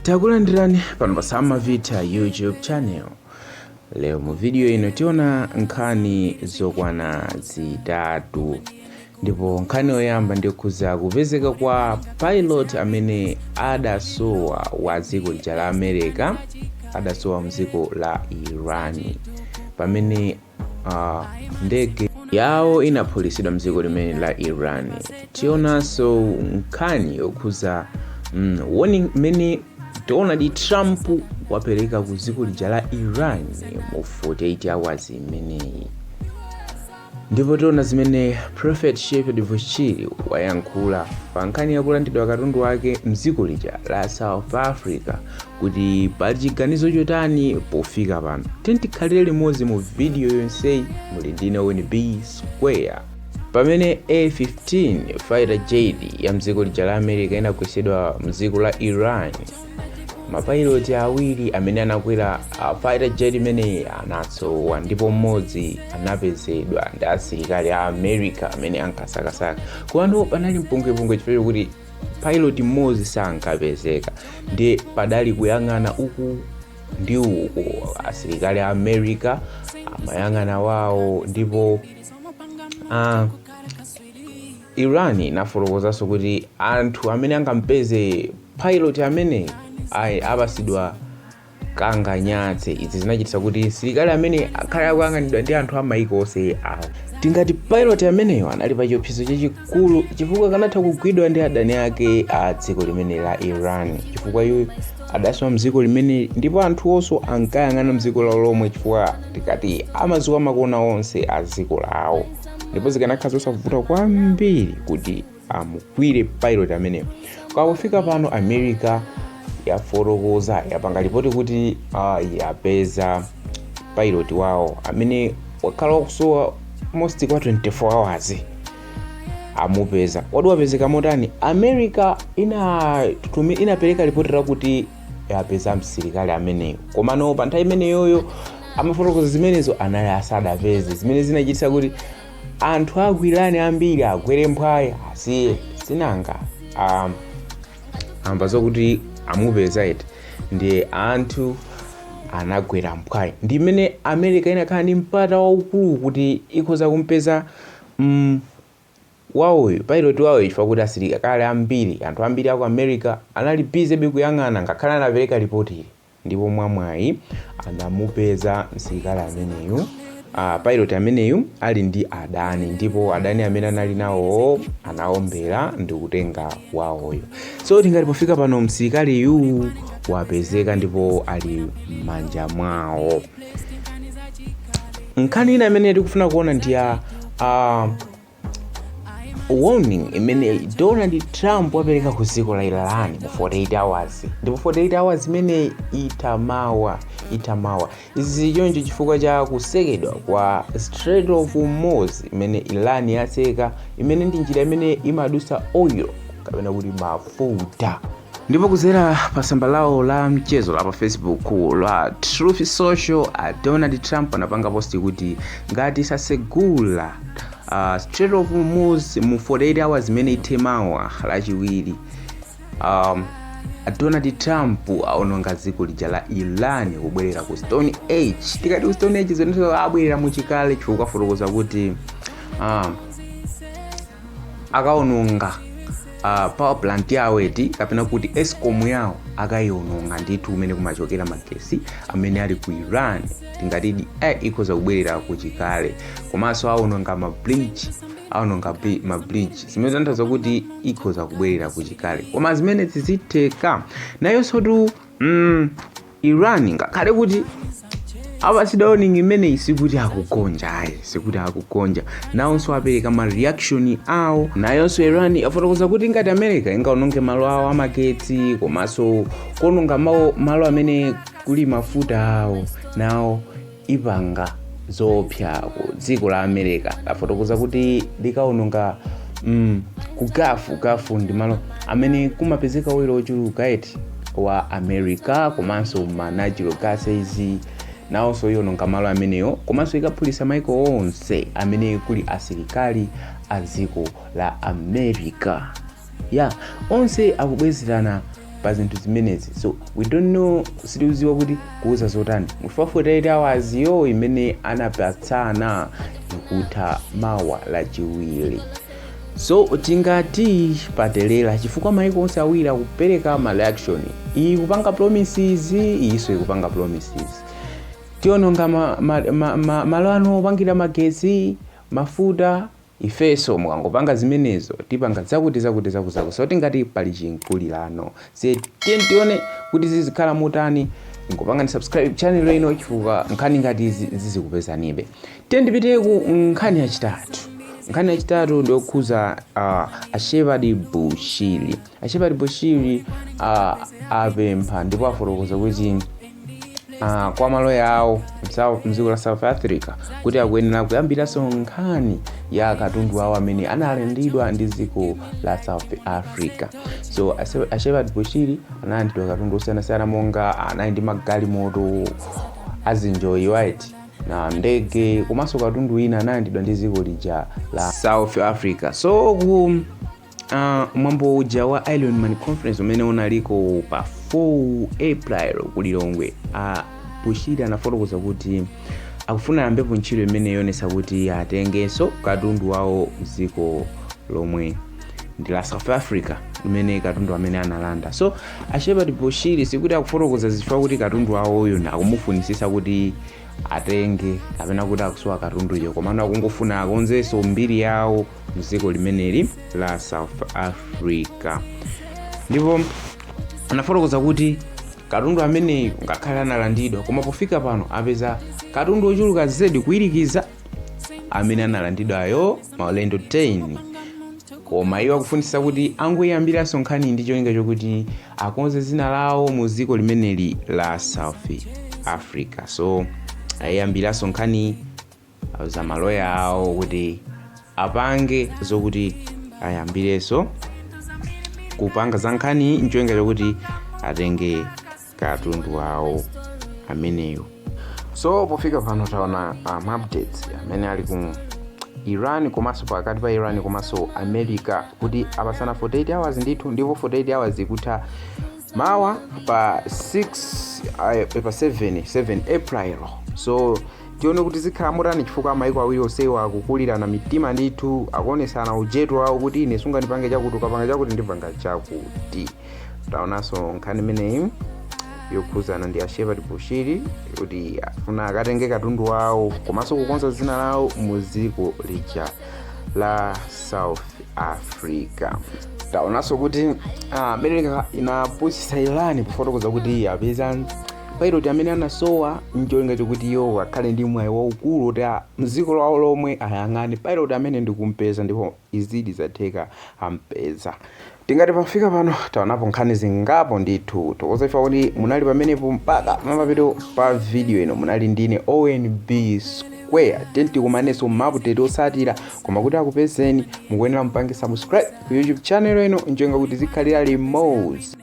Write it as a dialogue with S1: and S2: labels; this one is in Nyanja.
S1: Takulandirani pano pa Samavita YouTube channel. Leo mu video ino tiona nkhani zokwana zitatu. Ndipo nkhani yoyamba ndikuza kupezeka kwa pilot amene adasowa wa dziko lija la America, adasowa mdziko la Iran. Pamene ndege yawo inaphulitsidwa mdziko limene la Iran. Tionanso nkhani yokuza warning mene Donald Trump wapereka ku dziko lija la Iran mu 48 hours imeneyi. Ndipo tiona zimene Prophet Shepherd Vuchiri wayankhula pa nkhani yakulandidwa katundu wake mdziko lija la South Africa kuti pali chiganizo chotani pofika pano. Tikhalire limodzi mu video yonseyi, muli ndine WNB Square. Pamene A-15 fighter jet ya mdziko lija la America inagwesedwa mdziko la Iran, mapiloti awiri amene anakwera fighter jet imene anasowa, ndipo mmodzi anapezedwa ndi asilikali a America amene ankasakasaka. Komano panali mpungwepungwe chifukwa kuti pilot mmodzi sankapezeka, ndi padali kuyang'ana uku ndi uku, asilikali a America amayang'ana wawo. Ndipo Iran inafotokozanso kuti anthu amene angampeze pilot amene apasidwa kanganyatse. Izi zinachititsa kuti asilikali amene akhale akuyang'anidwa ndi anthu amaiko onse awo. Tingati pilot ameneyo anali pa chiopsezo chachikulu chifukwa kanatha kugwidwa ndi adani ake a dziko limene la Iran, chifukwa iwo adasowa mdziko limene, ndipo anthu onso ankayang'ana mdziko lawo lomwe chifukwa tikati amazuwa makona onse a dziko lawo. Ndipo zikanakhala zosavuta kwambiri kuti amugwire pilot ameneyo. Kwa kufika pano America yafotokoza, yapanga ripoti kuti yapeza pilot wawo amene wakhala wakusowa most kwa 24 hours. Amupeza. Wadi wapezeka motani? America inapereka ripoti rakuti yapeza msilikali ameneyo. Komano pa nthawi imeneyoyo amafotokoza zimenezo anali asadapeze, zimene zinachititsa kuti anthu agwirane ambiri agwere mphwayi asiye sinanga ambazo kuti amupeza iti ndi anthu anagwera mphwayi. Ndi imene America inakhala ndi mpata waukulu kuti ikhoza kumpeza wawoyo pilot wawoyo, chifukwa kuti asilikali ambiri, anthu ambiri aku America anali busy kuyang'ana ngakhale anapereka ripoti. Ndipo mwamwayi anamupeza msilikali ameneyu, pilot ameneyu ali ndi adani, ndipo adani amene anali nawo anaombera ndi kutenga wawoyo. So tingati pofika pano msilikali yu wapezeka ndipo ali m'manja mwawo. Nkhani ina imene tikufuna kuona ndi ya warning imene Donald Trump wapereka ku dziko la Iran mu 48 hours. Ndipo 48 hours imene itamawa. Izi choncho chifukwa cha kusekedwa kwa Strait of Hormuz imene Iran yatseka, imene ndi njira imene imadusa oil kapena kuti mafuta. Ndipo kuzera pa tsamba lawo la mchezo la pa Facebook la Truth Social, Donald Trump anapanga posti kuti ngati sasegula Strait of Hormuz mu 48 hours imene itemawa lachiwiri, Donald Trump aononga dziko lija la Iran kubwerera ku Stone Age. Tikati ku Stone Age zonse abwerera muchikale, chifukwa fotokoza kuti akaononga power plant yawo eti kapena kuti Eskom yawo akayiononga ndithu umene kumachokera magesi amene ali ku Iran. Tingati ikhoza kubwerera kuchikale. Komanso aononga ma bridge zimene zandaza kuti ikhoza kubwerera kuchikale. Koma zimene zizitheka nayonso tu Iran ngakhale kuti apasidwa warning imene isikuti akukonja, nawonso apereka ma reaction awo. Nayonso Iran afotokoza kuti ngati America ingaononge malo awo amagetsi, komanso kuononga malo amene kuli mafuta awo, nawo ipanga zopsa ku dziko la America. Afotokoza kuti likaononga kugafu ndi malo amene kumapezeka oil ochuluka eti wa America, komanso ma natural gases. Nawonso iononga malo ameneyo, komanso ikaphulitsa maiko onse amene kuli asilikali a dziko la America. Onse akubwezerana pa zinthu zimenezi. So we don't know, sitiuziwa kuti kuuza zotani. Mufa 48 hours yo imene anapatsana ikutha mawa lachiwiri. So tingati patelera chifukwa maiko onse awiri akupereka ma reaction. Iyi kupanga promises, iso ikupanga promises. Tiononga malo ano opangira magezi, mafuta, ifeso mukangopanga zimenezo tipanga zakuti. So tingati pali Chinkulirano. Se tione kuti zizikhala mutani. Ngopanga ni subscribe channel ino chifukwa nkhani ngati zizikupezanibe. Tendipite ku nkhani yachitatu. Nkhani yachitatu ndokhuza Shepherd Bushiri. Shepherd Bushiri apempha ndipo afotokoza kuti kwa malo yawo mdziko la South Africa kuti akuyenera kuyambiranso nkhani ya katundu wawo amene analandidwa ndi dziko la South Africa. So Shepherd Bushiri analandidwa katundu osiyanasiyana monga anali ndi magalimoto azinjoyi white na ndege komanso katundu ina analandidwa ndi dziko lija la South Africa. So ku mwambo uja wa Island Man Conference umene unaliko pa 4 April kulilongwe, Bushiri anafotokoza kuti akufuna ambepo ntchito imene yonesa kuti atengenso katundu wawo mdziko lomwe ndi la South Africa imene katundu amene analanda. So Shepherd Bushiri sikuti akufotokoza zifukwa kuti katundu wawo uyu akumufunisisa kuti atenge kapena kuti akusowa katundu iyo, komano akungofuna akonzenso mbiri yawo mdziko limeneli la South Africa. Ndipo anafotokoza kuti katundu amene ngakhale analandidwa koma pofika pano apeza katundu ochuluka zedi kuyirikiza amene analandidwayo maulendo 10. Koma iwo akufunisa kuti angoyambiranso nkhani ndi cholinga chokuti akonze zina lawo mu dziko limeneli la South Africa. So ayambiranso nkhani za maloya awo kuti apange zokuti ayambireso kupanga za nkhani ncholinga chokuti atenge katundu wawo ameneyo. So pofika pano taona updates amene ali ku Iran komanso pakati pa Iran komanso America kuti apasana 48 hours ndithu, ndipo 48 hours ikutha mawa pa 7 April. So tione kuti zikhala motani chifukwa maiko awiri onsewa akukulirana mitima ndithu, akuonesana ujetu wawo kuti ine sunganipange chakuti ukapanga chakuti ndipanga chakuti. Taonanso nkhani imeneyi yokhuzana ndi Shepherd Bushiri kuti afuna akatenge katundu wawo komanso kukonza zina lawo mu dziko lija la South Africa. Taonanso kuti America inapusisa Iran kufotokoza kuti apeza pilot amene anasowa ncholinga chokuti iwo akhale ndi mwayi waukulu kuti mdziko lawo lomwe ayang'ane pilot amene ndikumpeza, ndipo izidi zatheka ampeza. Tingati pafika pano taonapo nkhani zingapo ndithu. Tokozefa kuti munali pamenepo mpaka pamapeto pa video ino. Munali ndine ONB Square. Tenti kumaneso maputeti osatira koma kuti akupezeni mukuyenera mpange subscribe ku YouTube channel ino njenga kuti zikhalira limos.